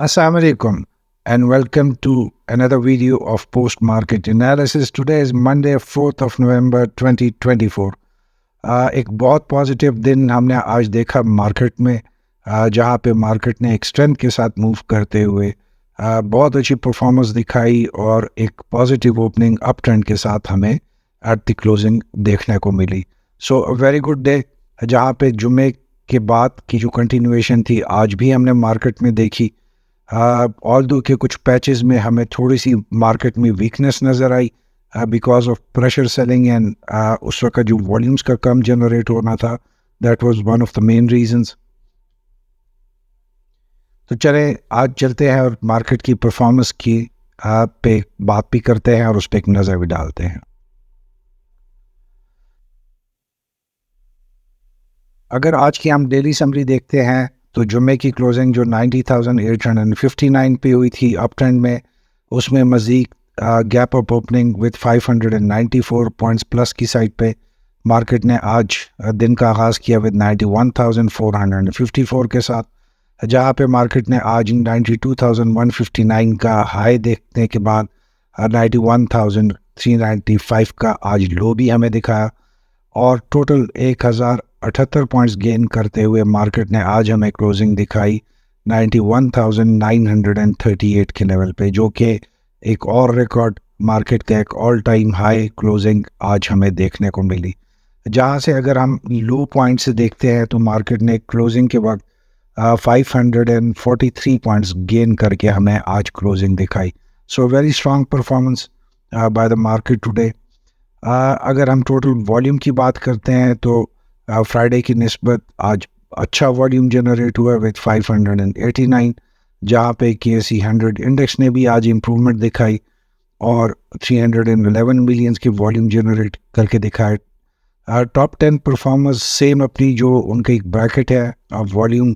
Assalamu alaikum and welcome to another video of post market analysis. Today is Monday 4th of November 2024. एक बहुत positive दिन हमने आज देखा मार्केट में, जहां पे मार्केट ने एक स्ट्रेंथ के साथ मूव करते हुए बहुत अच्छी परफॉर्मेंस दिखाई और एक पॉजिटिव ओपनिंग अप ट्रेंड के साथ हमें एट द क्लोजिंग देखने को मिली. सो अ वेरी गुड डे, जहां पे जुमे के बाद की जो कंटिन्यूएशन थी आज भी हमने मार्केट में देखी. ऑल्दो के कुछ पैचेस में हमें थोड़ी सी मार्केट में वीकनेस नज़र आई because of pressure selling and उस वक्त जो वॉल्यूम्स का कम जनरेट होना था, that was one of the main reasons. तो चलें आज चलते हैं और मार्केट की परफॉर्मेंस की पे बात भी करते हैं और उस पर एक नज़र भी डालते हैं. अगर आज की हम डेली समरी देखते हैं तो जुमे की क्लोजिंग जो 90,859 पे हुई थी अप ट्रेंड में, उसमें मज़ीद gap up opening with 594 points plus की साइड पे मार्केट ने आज दिन का आगाज़ किया विद 91,454 के साथ, जहां पे मार्केट ने आज 92,159 का हाई देखने के बाद 91,395 का आज लो भी हमें दिखाया और टोटल 1,078 पॉइंट्स गेन करते हुए मार्केट ने आज हमें क्लोजिंग दिखाई 91,938 के लेवल पे, जो कि एक और रिकॉर्ड मार्केट का एक ऑल टाइम हाई क्लोजिंग आज हमें देखने को मिली. जहां से अगर हम लो पॉइंट से देखते हैं तो मार्केट ने क्लोजिंग के वक्त 543 पॉइंट्स गेन करके हमें आज क्लोजिंग दिखाई. So very strong performance by the market today. अगर हम टोटल वॉल्यूम की बात करते हैं तो फ्राइडे की निस्बत आज अच्छा वॉल्यूम जनरेट हुआ विद 589, जहाँ पे KSE 100 इंडेक्स ने भी आज इम्प्रूवमेंट दिखाई और 311 मिलियंस की वॉल्यूम जनरेट करके दिखाए. टॉप 10 परफॉर्मर्स सेम अपनी जो उनका एक ब्रैकेट है वॉल्यूम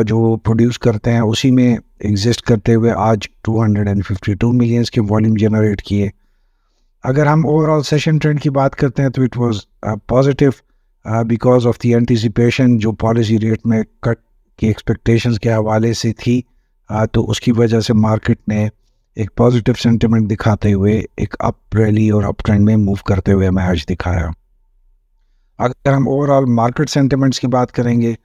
जो प्रोड्यूस करते हैं उसी में एग्जिस्ट करते हुए आज 252 मिलियंस के वॉल्यूम जनरेट किए. अगर हम ओवरऑल सेशन ट्रेंड की बात करते हैं तो it was positive because of the anticipation जो पॉलिसी रेट में कट की एक्सपेक्टेशंस के हवाले से थी, तो उसकी वजह से मार्केट ने एक पॉजिटिव सेंटिमेंट दिखाते हुए एक अप रैली और अप ट्रेंड में मूव करते हुए हमें आज दिखाया. अगर हम ओवरऑल मार्केट सेंटिमेंट्स की बात करेंगे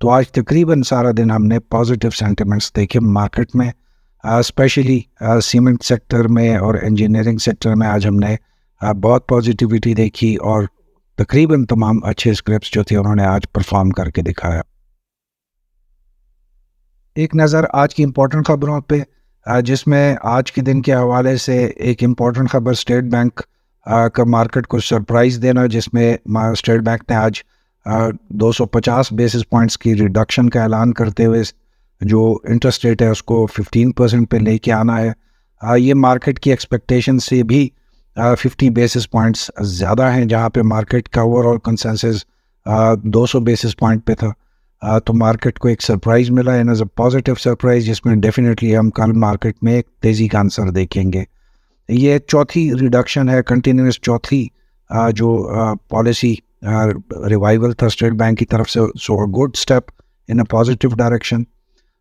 तो आज तकरीबन सारा दिन हमने पॉजिटिव सेंटिमेंट्स देखे मार्केट में, स्पेशली सीमेंट सेक्टर में और इंजीनियरिंग सेक्टर में आज हमने बहुत पॉजिटिविटी देखी और तकरीबन तमाम अच्छे स्क्रिप्ट्स जो थे उन्होंने आज परफॉर्म करके दिखाया. एक नज़र आज की इम्पोर्टेंट खबरों पे, जिसमें आज के दिन के हवाले से एक इम्पोर्टेंट खबर स्टेट बैंक का मार्केट को सरप्राइज़ देना, जिसमें स्टेट बैंक ने आज 250 बेसिस पॉइंट्स की रिडक्शन का ऐलान करते हुए जो इंटरेस्ट रेट है उसको 15% पे लेके आना है. ये मार्केट की एक्सपेक्टेशन से भी 50 बेसिस पॉइंट्स ज़्यादा हैं, जहाँ पे मार्केट का ओवरऑल कंसेंसस 200 बेसिस पॉइंट पे था. तो मार्केट को एक सरप्राइज़ मिला and as a positive surprise, जिसमें डेफिनेटली हम कल मार्केट में एक तेज़ी का आंसर देखेंगे. ये चौथी रिडक्शन है, कंटिन्यूस चौथी जो पॉलिसी रिवाइवल था स्टेट बैंक की तरफ से. So a good step in a positive direction.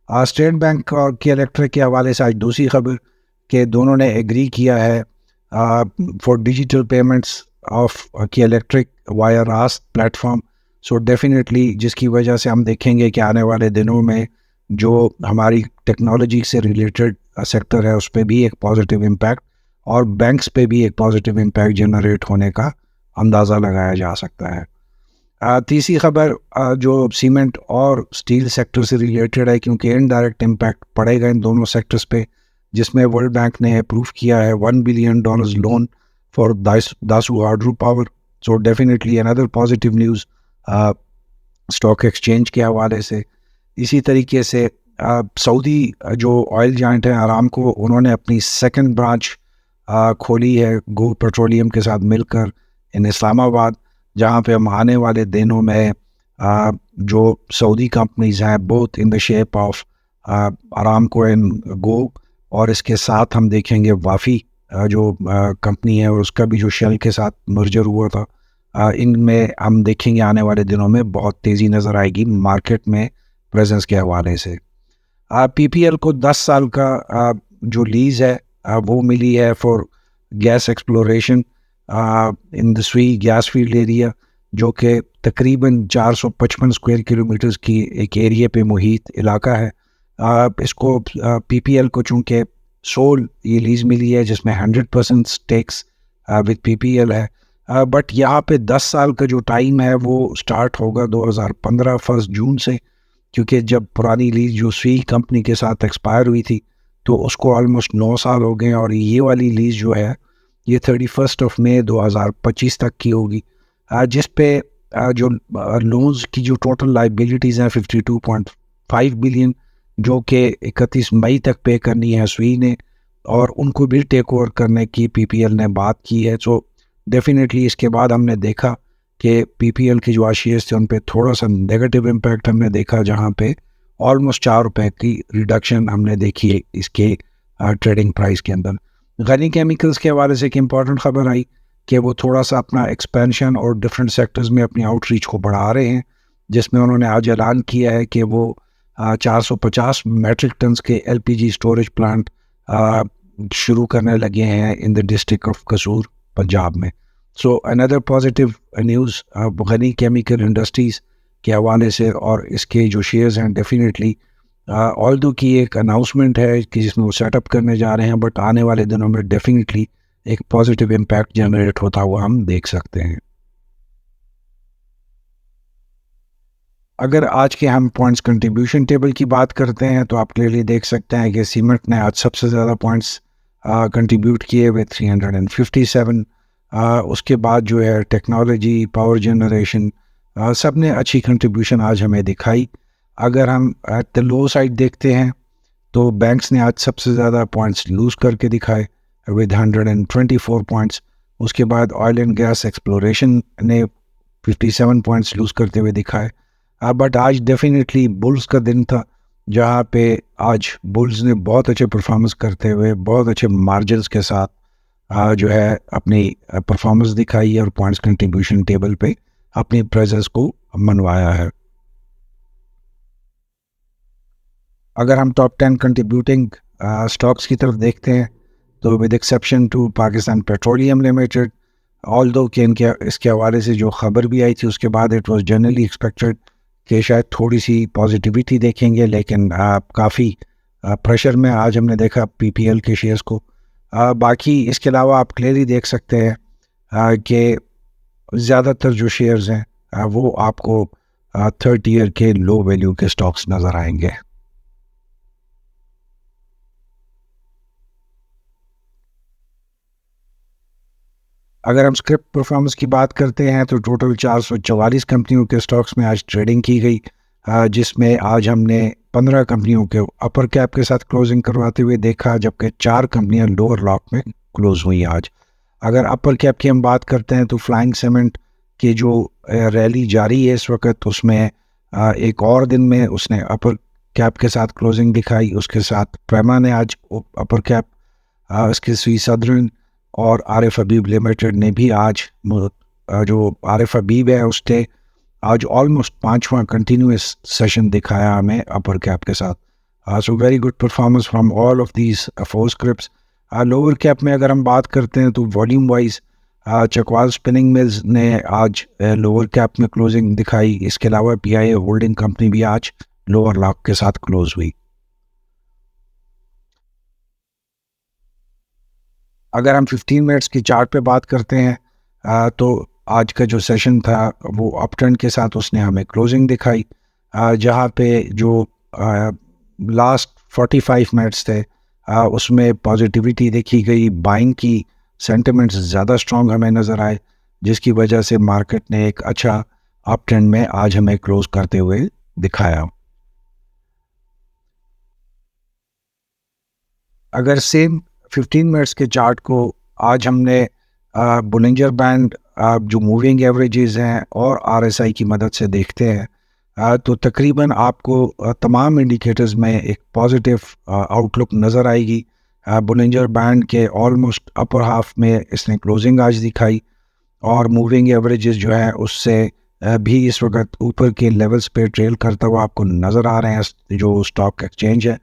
State Bank और की इलेक्ट्रिक के हवाले से आज दूसरी खबर कि दोनों ने एग्री किया है फॉर डिजिटल पेमेंट्स ऑफ की इलेक्ट्रिक वाया रास्त प्लेटफॉर्म. सो डेफिनेटली जिसकी वजह से हम देखेंगे कि आने वाले दिनों में जो हमारी टेक्नोलॉजी से रिलेटेड सेक्टर है उस पर भी एक पॉजिटिव इम्पैक्ट और बैंक्स पे भी एक पॉजिटिव इम्पैक्ट जनरेट होने का अंदाज़ा लगाया जा सकता है. तीसरी खबर जो सीमेंट और स्टील सेक्टर से रिलेटेड है, क्योंकि इनडायरेक्ट इम्पैक्ट पड़ेगा इन दोनों सेक्टर्स पे, जिसमें वर्ल्ड बैंक ने अप्रूव किया है $1 billion loan for Dasu hydro power. So definitely another positive news stock exchange के हवाले से. इसी तरीके से सऊदी जो ऑयल जाइंट है अरामको, उन्होंने अपनी सेकंड ब्रांच खोली है गो पेट्रोलियम के साथ मिलकर इन इस्लामाबाद, जहाँ पे हम आने वाले दिनों में जो सऊदी कंपनीज हैं both in the shape of Aramco and go, और इसके साथ हम देखेंगे वाफ़ी जो कंपनी है और उसका भी जो शेल के साथ मर्जर हुआ था, इनमें हम देखेंगे आने वाले दिनों में बहुत तेज़ी नज़र आएगी मार्केट में प्रेजेंस के हवाले से. पीपीएल को 10 साल का जो लीज है वो मिली है for gas exploration in the स्वी गैस फील्ड एरिया, जो कि तकरीबन 455 स्क्वायर किलोमीटर्स की एक एरिया पे मुहित इलाका है। इसको पीपीएल को चूँकि सोल ये लीज मिली है जिसमें 100% स्टेक्स विद पीपीएल है, बट यहाँ पे 10 साल का जो टाइम है वो स्टार्ट होगा 2015 1 जून से, क्योंकि जब पुरानी लीज जो स्वी कंपनी के साथ एक्सपायर हुई थी तो उसको ऑलमोस्ट 9 साल हो गए, और ये वाली लीज जो है ये 31 मई 2025 तक की होगी, जिस पे जो लोन्स की जो टोटल लाइबिलिटीज़ हैं 52.5 बिलियन, जो कि 31 मई तक पे करनी है स्वी ने, और उनको भी टेक ओवर करने की पीपीएल ने बात की है। सो डेफिनेटली इसके बाद हमने देखा कि पीपीएल के जो शेयर्स थे उन पे थोड़ा सा नेगेटिव इम्पैक्ट हमने देखा, जहाँ पे ऑलमोस्ट 4 रुपए की रिडक्शन हमने देखी है इसके ट्रेडिंग प्राइस के अंदर। गनी केमिकल्स के हवाले से एक इम्पॉर्टेंट खबर आई कि वो थोड़ा सा अपना एक्सपेंशन और डिफरेंट सेक्टर्स में अपनी आउटरीच को बढ़ा रहे हैं, जिसमें उन्होंने आज ऐलान किया है कि वो 450 मेट्रिक टन्स के एलपीजी स्टोरेज प्लांट शुरू करने लगे हैं in the district of Kasur Punjab में। So another positive news Ghani chemical industries के हवाले से, और इसके जो शेयर्स हैं डेफिनेटली ऑल्दो की एक अनाउंसमेंट है कि जिसमें वो सेटअप करने जा रहे हैं, बट आने वाले दिनों में डेफिनेटली एक पॉजिटिव इम्पैक्ट जनरेट होता हुआ हम देख सकते हैं। अगर आज के हम पॉइंट्स कंट्रीब्यूशन टेबल की बात करते हैं तो आप क्लियरली देख सकते हैं कि सीमेंट ने आज सबसे ज़्यादा पॉइंट्स कंट्रीब्यूट किए हुए 357। उसके बाद जो है टेक्नोलॉजी, पावर जनरेशन, सब ने अच्छी कंट्रीब्यूशन आज हमें दिखाई। अगर हम एट द लो साइड देखते हैं तो बैंक्स ने आज सबसे ज़्यादा पॉइंट्स लूज़ करके दिखाए विद 124 पॉइंट्स। उसके बाद ऑयल एंड गैस एक्सप्लोरेशन ने 57 पॉइंट्स लूज़ करते हुए दिखाए। बट आज डेफिनेटली बुल्स का दिन था, जहाँ पे आज बुल्स ने बहुत अच्छे परफॉर्मेंस करते हुए बहुत अच्छे मार्जिन्स के साथ जो है अपनी परफॉर्मेंस दिखाई और पॉइंट्स कंट्रीब्यूशन टेबल पे अपनी प्रेजेंस को मनवाया है। अगर हम टॉप 10 कंट्रीब्यूटिंग स्टॉक्स की तरफ देखते हैं तो with exception to Pakistan petroleum limited, although कि इनके इसके हवाले से जो खबर भी आई थी उसके बाद इट वाज जनरली एक्सपेक्टेड कि शायद थोड़ी सी पॉजिटिविटी देखेंगे, लेकिन काफ़ी प्रेशर में आज हमने देखा पीपीएल के शेयर्स को। बाकी इसके अलावा आप क्लियरली देख सकते हैं कि ज़्यादातर जो शेयर्स हैं वो आपको 30 ईयर के लो वैल्यू के स्टॉक्स नज़र आएंगे। अगर हम स्क्रिप्ट परफॉर्मेंस की बात करते हैं तो टोटल 444 कंपनियों के स्टॉक्स में आज ट्रेडिंग की गई, जिसमें आज हमने 15 कंपनियों के अपर कैप के साथ क्लोजिंग करवाते हुए देखा, जबकि 4 कंपनियां लोअर लॉक में क्लोज हुई आज। अगर अपर कैप की हम बात करते हैं तो फ्लाइंग सीमेंट की जो रैली जारी है इस वक्त, उसमें एक और दिन में उसने अपर कैप के साथ क्लोजिंग दिखाई। उसके साथ प्रेमा ने आज अपर कैप, इसके स्वी सदर्न और आरिफ हबीब लिमिटेड ने भी आज, जो आरिफ हबीब है उसने आज ऑलमोस्ट 5वां कंटिन्यूस सेशन दिखाया हमें अपर कैप के साथ। So very good performance from all of these four scripts. Lower cap में अगर हम बात करते हैं तो volume wise Chakwal spinning mills ने आज लोअर कैप में क्लोजिंग दिखाई। इसके अलावा पीआईए होल्डिंग कंपनी भी आज लोअर लॉक के साथ क्लोज हुई। अगर हम 15 मिनट्स की चार्ट पे बात करते हैं तो आज का जो सेशन था वो अप ट्रेंड के साथ उसने हमें क्लोजिंग दिखाई, जहाँ पे जो लास्ट 45 मिनट्स थे उसमें पॉजिटिविटी देखी गई, बाइंग की सेंटिमेंट्स ज़्यादा स्ट्रॉन्ग हमें नज़र आए, जिसकी वजह से मार्केट ने एक अच्छा अप ट्रेंड में आज हमें क्लोज करते हुए दिखाया। अगर सेम 15 मिनट्स के चार्ट को आज हमने बोलिंजर बैंड, जो मूविंग एवरेजेस हैं और आरएसआई की मदद से देखते हैं तो तकरीबन आपको तमाम इंडिकेटर्स में एक पॉजिटिव आउटलुक नज़र आएगी। बोलिंजर बैंड के ऑलमोस्ट अपर हाफ में इसने क्लोजिंग आज दिखाई, और मूविंग एवरेजेस जो है उससे भी इस वक्त ऊपर के लेवल्स पे ट्रेल करता हुआ आपको नज़र आ रहे हैं। जो स्टॉक एक्सचेंज है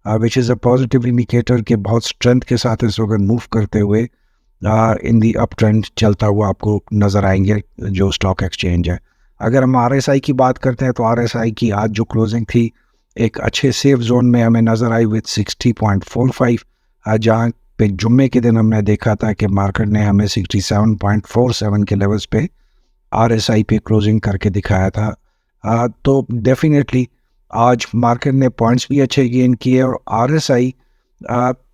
which is a positive indicator के बहुत स्ट्रेंथ के साथ इस वक्त मूव करते हुए इन दी अप ट्रेंड चलता हुआ आपको नज़र आएंगे जो स्टॉक एक्सचेंज है। अगर हम RSI की बात करते हैं तो RSI की आज जो क्लोजिंग थी एक अच्छे सेफ जोन में हमें नज़र आई विथ 60.45, जहाँ पे जुम्मे के दिन हमने देखा था कि मार्केट ने हमें 67.47 के लेवल्स पे RSI पे क्लोजिंग करके दिखाया था। तो डेफिनेटली आज मार्केट ने पॉइंट्स भी अच्छे गेन किए और RSI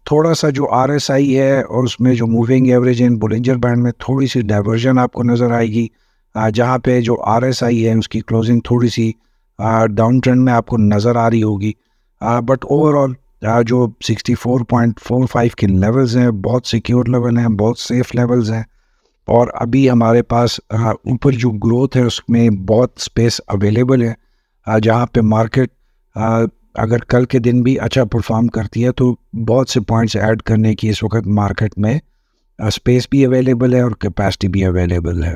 थोड़ा सा जो RSI है और उसमें जो moving average in Bollinger band में थोड़ी सी डाइवर्जन आपको नज़र आएगी, जहाँ पे जो RSI है उसकी क्लोजिंग थोड़ी सी डाउन ट्रेंड में आपको नज़र आ रही होगी। बट ओवरऑल जो 64.45 के लेवल्स हैं बहुत सिक्योर लेवल हैं, बहुत सेफ लेवल्स हैं और अभी हमारे पास ऊपर जो ग्रोथ है उसमें बहुत स्पेस अवेलेबल है, जहाँ पे मार्केट अगर कल के दिन भी अच्छा परफॉर्म करती है तो बहुत से पॉइंट्स ऐड करने की इस वक्त मार्केट में स्पेस भी अवेलेबल है और कैपेसिटी भी अवेलेबल है।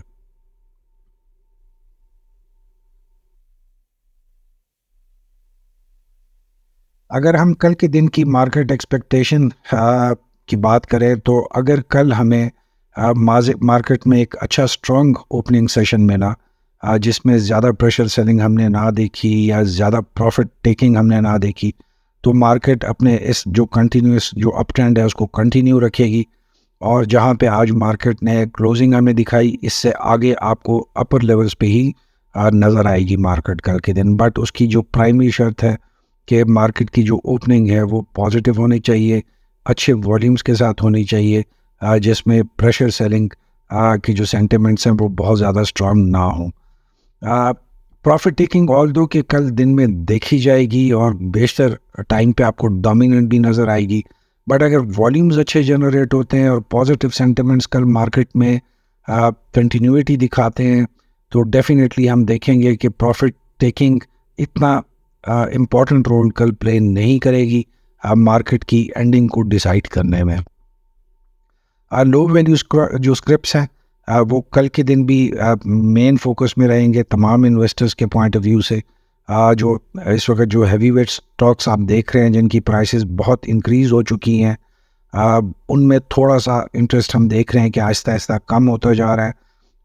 अगर हम कल के दिन की मार्केट एक्सपेक्टेशन की बात करें तो अगर कल हमें मार्केट में एक अच्छा स्ट्रॉन्ग ओपनिंग सेशन मिला जिसमें ज़्यादा प्रेशर सेलिंग हमने ना देखी या ज़्यादा प्रॉफिट टेकिंग हमने ना देखी, तो मार्केट अपने इस जो कंटिन्यूस जो अप ट्रेंड है उसको कंटिन्यू रखेगी और जहाँ पे आज मार्केट ने क्लोजिंग हमें दिखाई इससे आगे आपको अपर लेवल्स पे ही नज़र आएगी मार्केट कल के दिन। बट उसकी जो प्राइमरी शर्त है कि मार्केट की जो ओपनिंग है वो पॉजिटिव होनी चाहिए, अच्छे वॉल्यूम्स के साथ होनी चाहिए, जिसमें प्रेशर सेलिंग की जो सेंटिमेंट्स हैं वो बहुत ज़्यादा स्ट्रांग ना हो। प्रॉफिट टेकिंग ऑल दो कि कल दिन में देखी जाएगी और बेशतर टाइम पे आपको डोमिनेंट भी नज़र आएगी, बट अगर वॉल्यूम्स अच्छे जनरेट होते हैं और पॉजिटिव सेंटिमेंट्स कल मार्केट में कंटिन्यूटी दिखाते हैं तो डेफिनेटली हम देखेंगे कि प्रॉफिट टेकिंग इतना इम्पॉर्टेंट रोल कल प्ले नहीं करेगी मार्केट की एंडिंग को डिसाइड करने में। लो वैल्यू जो स्क्रिप्ट्स हैं वो कल के दिन भी मेन फोकस में रहेंगे तमाम इन्वेस्टर्स के पॉइंट ऑफ व्यू से। जो इस वक्त जो हैवी वेट स्टॉक्स आप देख रहे हैं जिनकी प्राइसेस बहुत इंक्रीज़ हो चुकी हैं, उनमें थोड़ा सा इंटरेस्ट हम देख रहे हैं कि आहिस्ता आहिस्ता कम होता जा रहा है।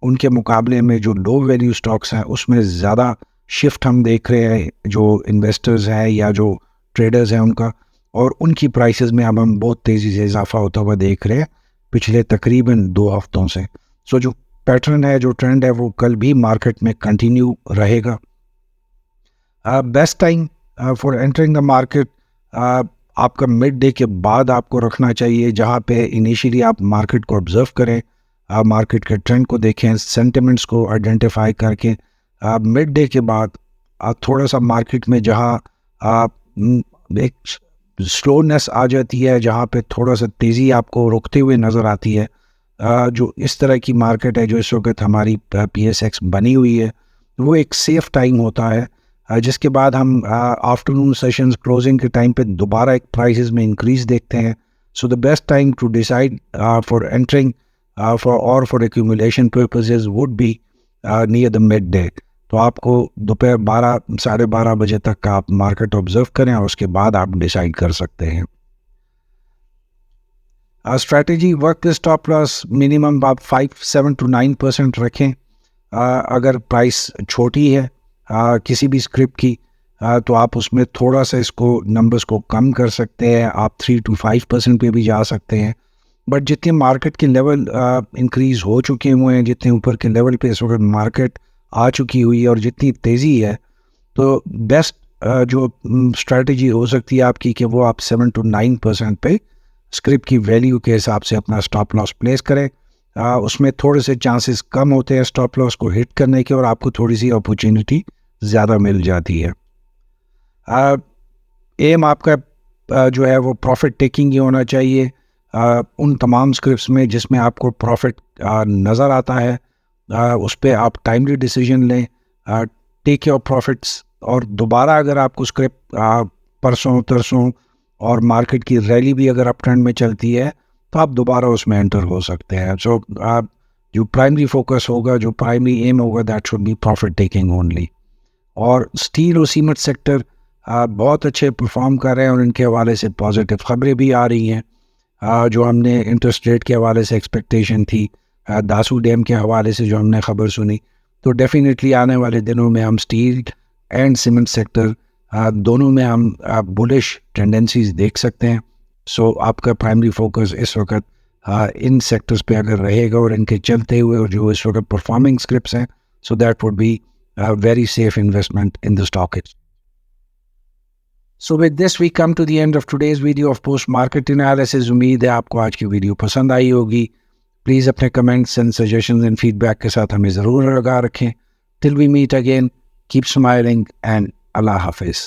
उनके मुकाबले में जो लो वैल्यू स्टॉक्स हैं उसमें ज़्यादा शिफ्ट हम देख रहे हैं जो इन्वेस्टर्स हैं या जो ट्रेडर्स हैं उनका, और उनकी प्राइसेस में अब हम बहुत तेज़ी से इजाफा होता हुआ देख रहे हैं पिछले तकरीबन 2 हफ्तों से। सो जो पैटर्न है जो ट्रेंड है वो कल भी मार्केट में कंटिन्यू रहेगा। Best time for entering the market आपका मिड डे के बाद आपको रखना चाहिए, जहाँ पे इनिशियली आप मार्केट को ऑब्जर्व करें, मार्केट के ट्रेंड को देखें, सेंटिमेंट्स को आइडेंटिफाई करके मिड डे के बाद थोड़ा सा मार्केट में जहाँ एक स्लोनेस आ जाती है, जहाँ पे थोड़ा सा तेज़ी आपको रुकते हुए नज़र आती है, जो इस तरह की मार्केट है जो इस वक्त हमारी PSX बनी हुई है, वो एक सेफ टाइम होता है, जिसके बाद हम आफ्टरनून सेशंस क्लोजिंग के टाइम पे दोबारा एक प्राइसेस में इंक्रीज देखते हैं। So the best time to decide for entering for accumulation purposes would be near the mid day. तो आपको दोपहर 12 साढ़े 12 बजे तक का आप मार्केट ऑब्जर्व करें और उसके बाद आप डिसाइड कर सकते हैं। Strategy work stop loss minimum आप 5, 7 to 9% रखें। अगर प्राइस छोटी है किसी भी स्क्रिप्ट की तो आप उसमें थोड़ा सा इसको नंबर्स को कम कर सकते हैं, आप 3 to 5% पे भी जा सकते हैं। बट जितने मार्केट के लेवल इंक्रीज़ हो चुके हुए हैं, जितने ऊपर के लेवल पे इस वक्त मार्केट आ चुकी हुई है और जितनी तेज़ी है, तो बेस्ट जो स्ट्रैटेजी हो सकती है आपकी कि वो आप 7 to 9% पे स्क्रिप्ट की वैल्यू के हिसाब से अपना स्टॉप लॉस प्लेस करें। उसमें थोड़े से चांसेस कम होते हैं स्टॉप लॉस को हिट करने के और आपको थोड़ी सी अपॉर्चुनिटी ज़्यादा मिल जाती है। एम आपका जो है वो प्रॉफिट टेकिंग ही होना चाहिए उन तमाम स्क्रिप्ट्स में जिसमें आपको प्रॉफिट नज़र आता है, उस पर आप टाइमली डिसीजन लें, टेक योर प्रॉफिट्स, और दोबारा अगर आपको स्क्रिप्ट परसों तरसों और मार्केट की रैली भी अगर अप ट्रेंड में चलती है तो आप दोबारा उसमें एंटर हो सकते हैं। सो जो प्राइमरी फोकस होगा, जो प्राइमरी एम होगा, that should be profit taking only. और स्टील और सीमेंट सेक्टर बहुत अच्छे परफॉर्म कर रहे हैं और इनके हवाले से पॉजिटिव खबरें भी आ रही हैं। जो हमने इंटरेस्ट रेट के हवाले से एक्सपेक्टेशन थी, दासू डैम के हवाले से जो हमने खबर सुनी, तो डेफिनेटली आने वाले दिनों में हम स्टील एंड सीमेंट सेक्टर दोनों में हम बुलिश टेंडेंसीज देख सकते हैं। सो आपका प्राइमरी फोकस इस वक्त इन सेक्टर्स पे अगर रहेगा और इनके चलते हुए और जो इस वक्त परफॉर्मिंग स्क्रिप्ट्स हैं, so that would be very safe investment in the stock exchange. So with this we come to the end of today's video of post market analysis। उम्मीद है आपको आज की वीडियो पसंद आई होगी। प्लीज़ अपने comments and suggestions and feedback के साथ हमें ज़रूर लगा रखें। Till we meet again, keep smiling and अल्लाह हाफिज़।